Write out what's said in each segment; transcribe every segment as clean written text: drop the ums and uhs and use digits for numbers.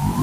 Well,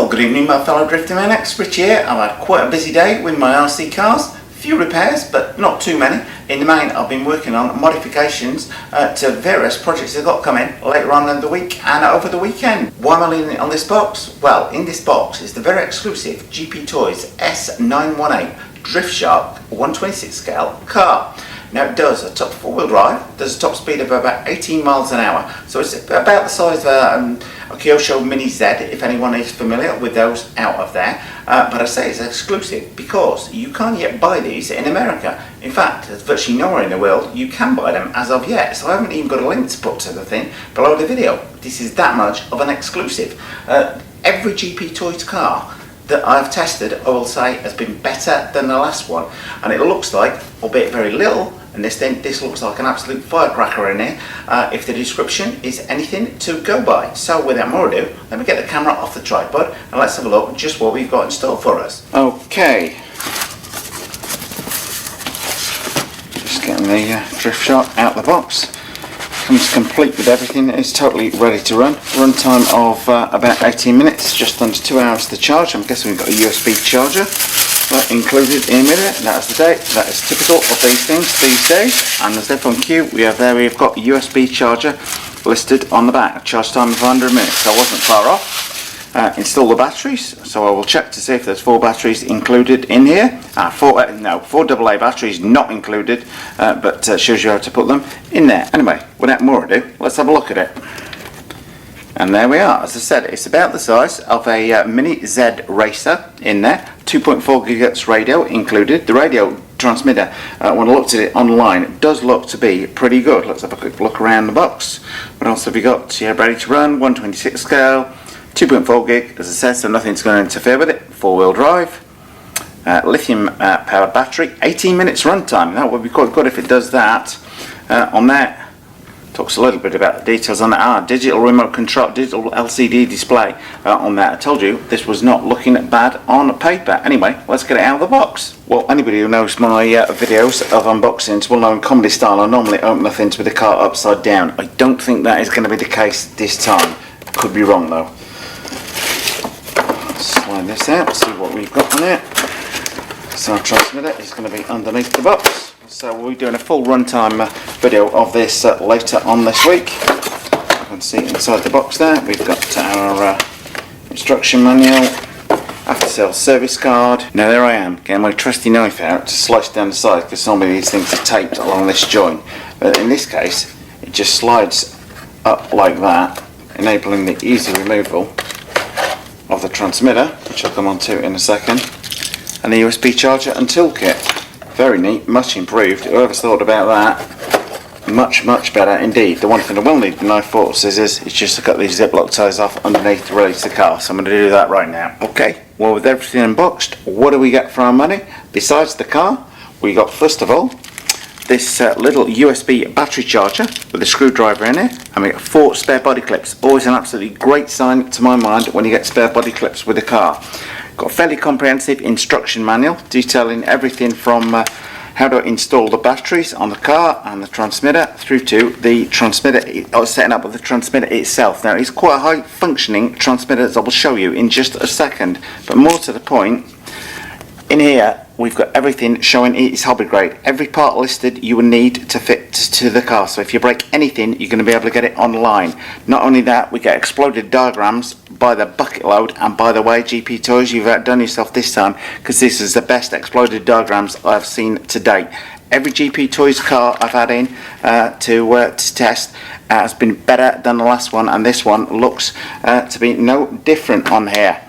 good evening my fellow Driftomaniacs, Rich here. I've had quite a busy day with my RC cars. Few repairs, but not too many. In the main, I've been working on modifications to various projects I've got coming later on in the week and over the weekend. Why am I leaning it on this box? Well, in this box is the very exclusive GPTOYS S918 Drift Shark 126 scale car. Now it does a top 4-wheel drive, does a top speed of about 18 miles an hour, so it's about the size of a Kyosho Mini Z, if anyone is familiar with those out of there. But I say it's exclusive because you can't yet buy these in America. In fact, there's virtually nowhere in the world you can buy them as of yet, so I haven't even got a link to put to the thing below the video. This is that much of an exclusive. Every GPTOYS car that I've tested, I will say, has been better than the last one, and it looks like, albeit very little, and this looks like an absolute firecracker in here, if the description is anything to go by. So without more ado, let me get the camera off the tripod and let's have a look at just what we've got in store for us. Okay, just getting the Drift Shark out of the box. Comes complete with everything. It's totally ready to run. Run time of about 18 minutes, just under 2 hours to charge. I'm guessing we've got a USB charger included in with it. That is the date. That is typical of these things these days. And as if on cue, we've got a USB charger listed on the back. Charge time of 100 minutes, so I wasn't far off. Install the batteries, so I will check to see if there's 4 batteries included in here. 4 AA batteries not included, but shows you how to put them in there. Anyway, without more ado, let's have a look at it. And there we are. As I said, it's about the size of a Mini Z Racer in there. 2.4 GHz radio included. The radio transmitter, when I looked at it online, does look to be pretty good. Let's have a quick look around the box. What else have we got? Yeah, ready to run, 126 scale. 2.4 gig, as I said, so nothing's going to interfere with it. 4-wheel drive, lithium powered battery, 18 minutes runtime. That would be quite good if it does that. On that, talks a little bit about the details on that. Digital remote control, digital LCD display on that. I told you this was not looking bad on paper. Anyway, let's get it out of the box. Well, anybody who knows my videos of unboxings will know in comedy style I normally open the things with the car upside down. I don't think that is going to be the case this time. Could be wrong though. Slide this out, see what we've got on it. So our transmitter is going to be underneath the box. So we'll be doing a full runtime video of this later on this week. You can see inside the box there, we've got our instruction manual, after sales service card. Now there I am, getting my trusty knife out to slice down the side because some of these things are taped along this joint. But in this case, it just slides up like that, enabling the easy removal of the transmitter, which I'll come on to in a second, and the USB charger and toolkit. Very neat, much improved. Whoever's thought about that, much better indeed. The one thing I will need the knife for, scissors, is just to cut these Ziploc ties off underneath to release the car, so I'm going to do that right now. Okay, well with everything unboxed, what do we get for our money? Besides the car, we got first of all this little USB battery charger with a screwdriver in it, and we got 4 spare body clips. Always an absolutely great sign to my mind when you get spare body clips with a car. Got a fairly comprehensive instruction manual detailing everything from how to install the batteries on the car and the transmitter through to the transmitter, setting up of the transmitter itself. Now it's quite a high functioning transmitter, as I will show you in just a second, but more to the point, in here we've got everything showing it's hobby grade. Every part listed you will need to fit to the car, so if you break anything you're going to be able to get it online. Not only that, we get exploded diagrams by the bucket load, and by the way GPTOYS, you've outdone yourself this time because this is the best exploded diagrams I've seen to date. Every GPTOYS car I've had in to test has been better than the last one, and this one looks to be no different on here.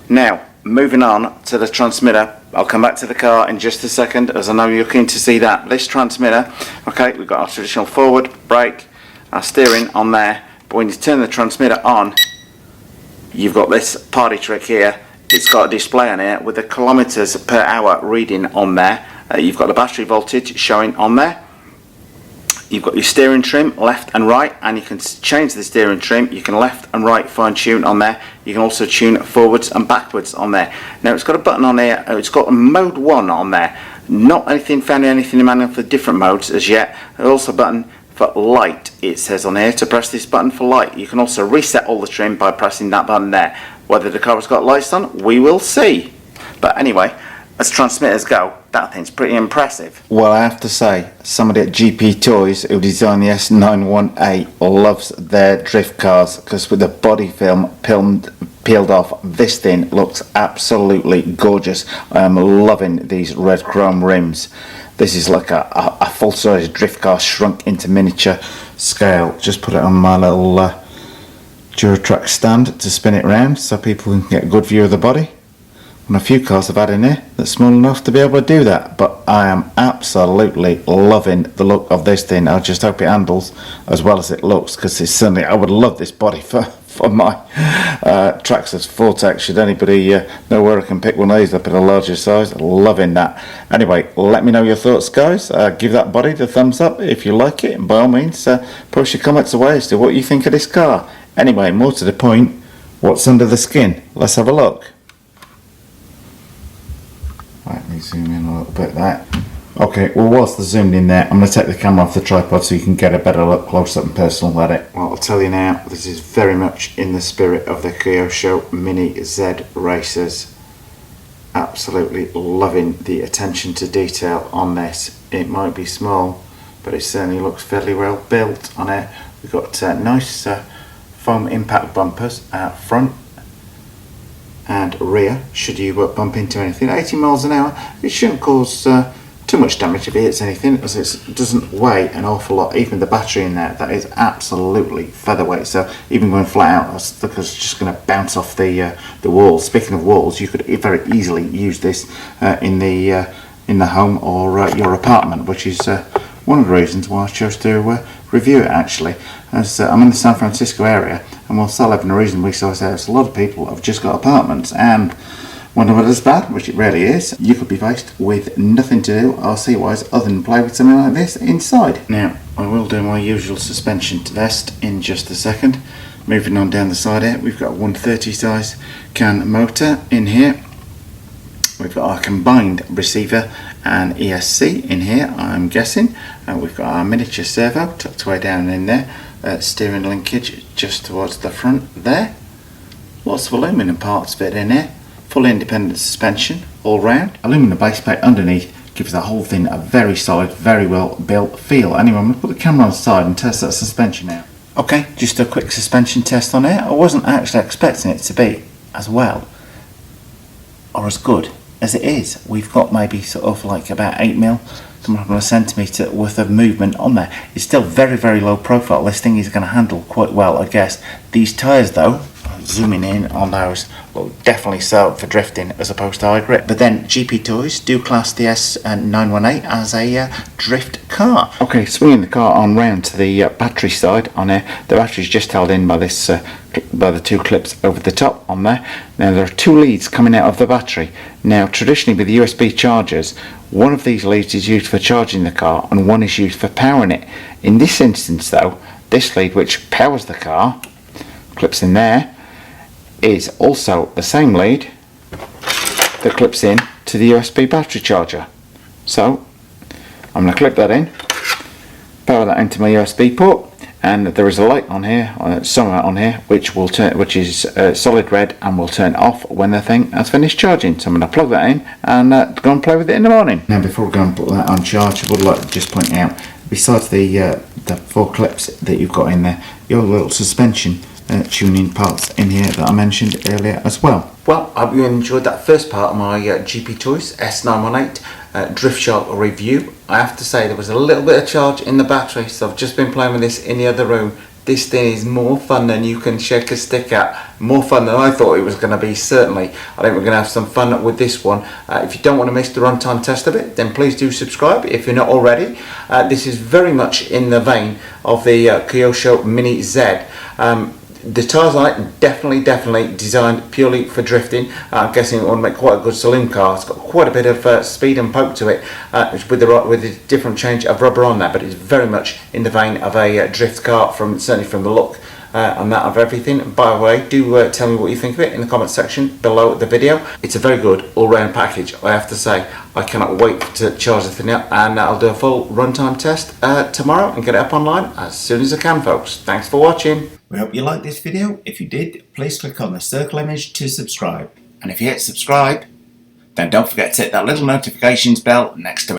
Now moving on to the transmitter. I'll come back to the car in just a second, as I know you're keen to see that. This transmitter, okay, we've got our traditional forward, brake, our steering on there, but when you turn the transmitter on, you've got this party trick here. It's got a display on here with the kilometers per hour reading on there. You've got the battery voltage showing on there. you've got your steering trim left and right, and you can change the steering trim. You can left and right fine tune on there. You can also tune forwards and backwards on there. Now it's got a button on there, it's got a mode 1 on there. Not anything found anything in the manual for different modes as yet. There's also a button for light, it says on here, to press this button for light. You can also reset all the trim by pressing that button there. Whether the car has got lights on, we will see. But anyway, as transmitters go, that thing's pretty impressive. Well, I have to say, somebody at GPTOYS who designed the S918 loves their drift cars, because with the body film peeled off, this thing looks absolutely gorgeous. I am loving these red chrome rims. This is like a full-size drift car shrunk into miniature scale. Just put it on my little Duratrack stand to spin it around so people can get a good view of the body. And a few cars I've had in here that's small enough to be able to do that, but I am absolutely loving the look of this thing. I just hope it handles as well as it looks, because it's certainly, I would love this body for my Traxxas Vortex. Should anybody know where I can pick one of these up in a larger size, loving that. Anyway, let me know your thoughts, guys. Give that body the thumbs up if you like it, and by all means post your comments away as to what you think of this car. Anyway, more to the point, what's under the skin? Let's have a look. Let me zoom in a little bit there. Okay, well, whilst they're zoomed in there, I'm going to take the camera off the tripod so you can get a better look, close up and personal at it. Well, I'll tell you now, this is very much in the spirit of the Kyosho Mini Z racers. Absolutely loving the attention to detail on this. It might be small, but it certainly looks fairly well built on it. We've got nice foam impact bumpers out front and rear. Should you bump into anything, 80 miles an hour, it shouldn't cause too much damage if it hits anything, as it doesn't weigh an awful lot. Even the battery in there, that is absolutely featherweight, so even going flat out, it's just going to bounce off the walls. Speaking of walls, you could very easily use this in the home or your apartment, which is one of the reasons why I chose to review it, actually, as I'm in the San Francisco area, and whilst I live in a reasonably sized house, a lot of people have just got apartments, and when it's bad, which it rarely is, you could be faced with nothing to do RC wise other than play with something like this inside. Now, I will do my usual suspension test in just a second. Moving on down the side here, we've got a 130 size CAN motor in here. We've got our combined receiver and ESC in here, I'm guessing. We've got our miniature servo tucked away down in there. Steering linkage just towards the front there. Lots of aluminum parts fit in here. Fully independent suspension all round. Aluminum base plate underneath gives the whole thing a very solid, very well built feel. Anyway, I'm going to put the camera on the side and test that suspension out. Okay, just a quick suspension test on it. I wasn't actually expecting it to be as well or as good as it is. We've got maybe sort of like about 8mm, something like a centimetre worth of movement on there. It's still very, very low profile. This thing is going to handle quite well, I guess. These tyres though, zooming in on those, will definitely sell for drifting as opposed to high grip. But then GPTOYS do class the S918 as a drift car. Okay, swinging the car on round to the battery side on here. The battery's just held in by this by the two clips over the top on there. Now there are two leads coming out of the battery. Now traditionally with the USB chargers, one of these leads is used for charging the car and one is used for powering it. In this instance though, this lead which powers the car, clips in there, is also the same lead that clips in to the USB battery charger. So I'm going to clip that in, power that into my USB port, and there is a light on here, somewhere on here, which will turn, which is solid red and will turn off when the thing has finished charging. So I'm going to plug that in and go and play with it in the morning. Now before we go and put that on charge, I would like to just point out, besides the 4 clips that you've got in there, your little suspension tuning parts in here that I mentioned earlier as well. Well, I hope you enjoyed that first part of my GPTOYS S918 Drift Shark review. I have to say there was a little bit of charge in the battery, so I've just been playing with this in the other room. This thing is more fun than you can shake a stick at. More fun than I thought it was going to be, certainly. I think we're going to have some fun with this one. If you don't want to miss the runtime test of it, then please do subscribe if you're not already. This is very much in the vein of the Kyosho Mini Z. The tyres on it definitely designed purely for drifting. I'm guessing it would make quite a good saloon car. It's got quite a bit of speed and poke to it, with the different change of rubber on there, but it's very much in the vein of a drift car, certainly from the look and that of everything. By the way, do tell me what you think of it in the comment section below the video. It's a very good all-round package, I have to say. I cannot wait to charge the thing up, and I'll do a full runtime test tomorrow and get it up online as soon as I can, folks. Thanks for watching. We hope you liked this video. If you did, please click on the circle image to subscribe. And if you hit subscribe, then don't forget to hit that little notifications bell next to it.